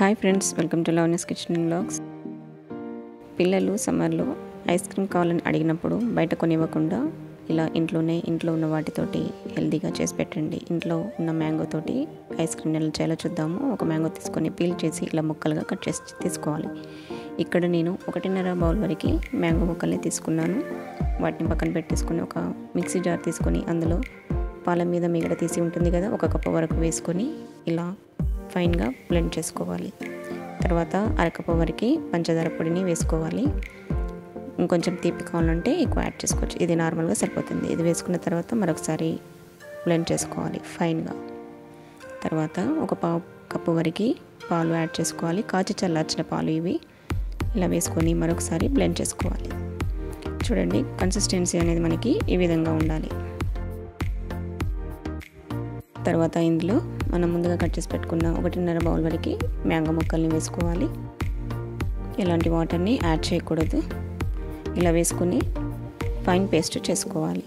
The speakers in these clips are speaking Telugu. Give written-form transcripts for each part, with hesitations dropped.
Hi friends, welcome to Loveness kitchen and vlogs. పిల్లలు సమ్మర్లో ఐస్ క్రీమ్ కావాలని అడిగినప్పుడు బయట కొనివ్వకుండా ఇలా ఇంట్లో ఉన్న వాటితోటి హెల్తీగా చేసి పెట్టండి. ఇంట్లో ఉన్న మ్యాంగో తోటి ఐస్ క్రీమ్ ఎలా చేయాలో చూద్దాము. ఒక మ్యాంగో తీసుకొని పీల్ చేసి ఇలా ముక్కలుగా కట్ చేసి తీసుకోవాలి. ఇక్కడ నేను 1.5 బౌల్ వరకు మ్యాంగో ముక్కల్ని తీసుకున్నాను. వాటిని పక్కన పెట్టేసుకొని ఒక మిక్సీ జార్ తీసుకొని అందులో పాల మీద మీగడ తీసి ఉంటుంది కదా, 1 కప్పు వరకు వేసుకొని ఇలా ఫైన్గా బ్లెండ్ చేసుకోవాలి. తర్వాత 1/2 కప్పు వరకు పంచదార పొడిని వేసుకోవాలి. ఇంకొంచెం తీపి కావాలంటే ఎక్కువ యాడ్ చేసుకోవచ్చు. ఇది నార్మల్గా సరిపోతుంది. ఇది వేసుకున్న తర్వాత మరొకసారి బ్లెండ్ చేసుకోవాలి ఫైన్గా. తర్వాత 1 పావు కప్పు వరకు పాలు యాడ్ చేసుకోవాలి. కాచి చల్లార్చిన పాలు ఇవి. ఇలా వేసుకొని మరొకసారి బ్లెండ్ చేసుకోవాలి. చూడండి, కన్సిస్టెన్సీ అనేది మనకి ఈ విధంగా ఉండాలి. తర్వాత ఇందులో మనం ముందుగా కట్ చేసి పెట్టుకున్న 1.5 బౌల్ వరకు మ్యాంగో ముక్కల్ని వేసుకోవాలి. ఎలాంటి వాటర్ని యాడ్ చేయకూడదు. ఇలా వేసుకొని ఫైన్ పేస్ట్ చేసుకోవాలి.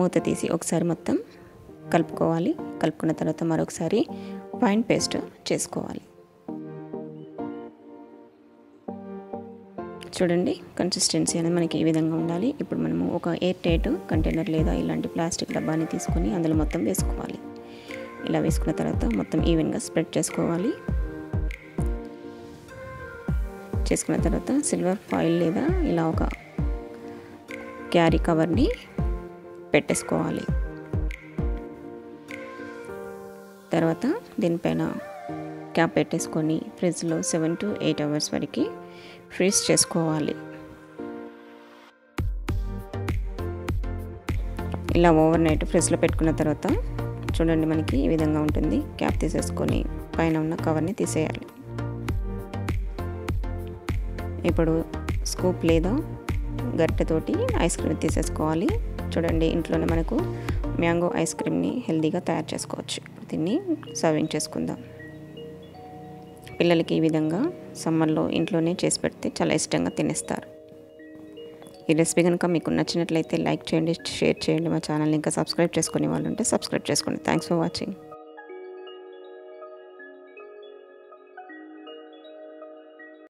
మూత తీసి ఒకసారి మొత్తం కలుపుకోవాలి. కలుపుకున్న తర్వాత మరొకసారి ఫైన్ పేస్ట్ చేసుకోవాలి. చూడండి, కన్సిస్టెన్సీ అనేది మనకి ఈ విధంగా ఉండాలి. ఇప్పుడు మనము ఒక ఎయిర్ టైట్ కంటైనర్ లేదా ఇలాంటి ప్లాస్టిక్ డబ్బాని తీసుకొని అందులో మొత్తం వేసుకోవాలి. ఇలా వేసుకున్న తర్వాత మొత్తం ఈవెన్గా స్ప్రెడ్ చేసుకోవాలి. చేసుకున్న తర్వాత సిల్వర్ ఫాయిల్ లేదా ఇలా ఒక క్యారీ కవర్ని పెట్టేసుకోవాలి. తర్వాత దీనిపైన క్యాప్ పెట్టేసుకొని ఫ్రిడ్జ్లో 7 to 8 అవర్స్ వరకు ఫ్రీజ్ చేసుకోవాలి. ఇలా ఓవర్ నైట్ ఫ్రిడ్జ్లో పెట్టుకున్న తర్వాత చూడండి, మనకి ఈ విధంగా ఉంటుంది. క్యాప్ తీసేసుకొని పైన ఉన్న కవర్ని తీసేయాలి. ఇప్పుడు స్కూప్ లేదా గరిటెతోటి ఐస్ క్రీమ్ తీసేసుకోవాలి. చూడండి, ఇంట్లోనే మనకు మ్యాంగో ఐస్ క్రీమ్ని హెల్తీగా తయారు చేసుకోవచ్చు. దీన్ని సర్వింగ్ చేసుకుందాం. పిల్లలకి ఈ విధంగా సమ్మర్లో ఇంట్లోనే చేసి పెడితే చాలా ఇష్టంగా తినేస్తారు. ఈ రెసిపీ కనుక మీకు నచ్చినట్లయితే లైక్ చేయండి, షేర్ చేయండి. మా ఛానల్ని ఇంకా సబ్స్క్రైబ్ చేసుకునే వాళ్ళు ఉంటే సబ్స్క్రైబ్ చేసుకోండి. Thanks for watching.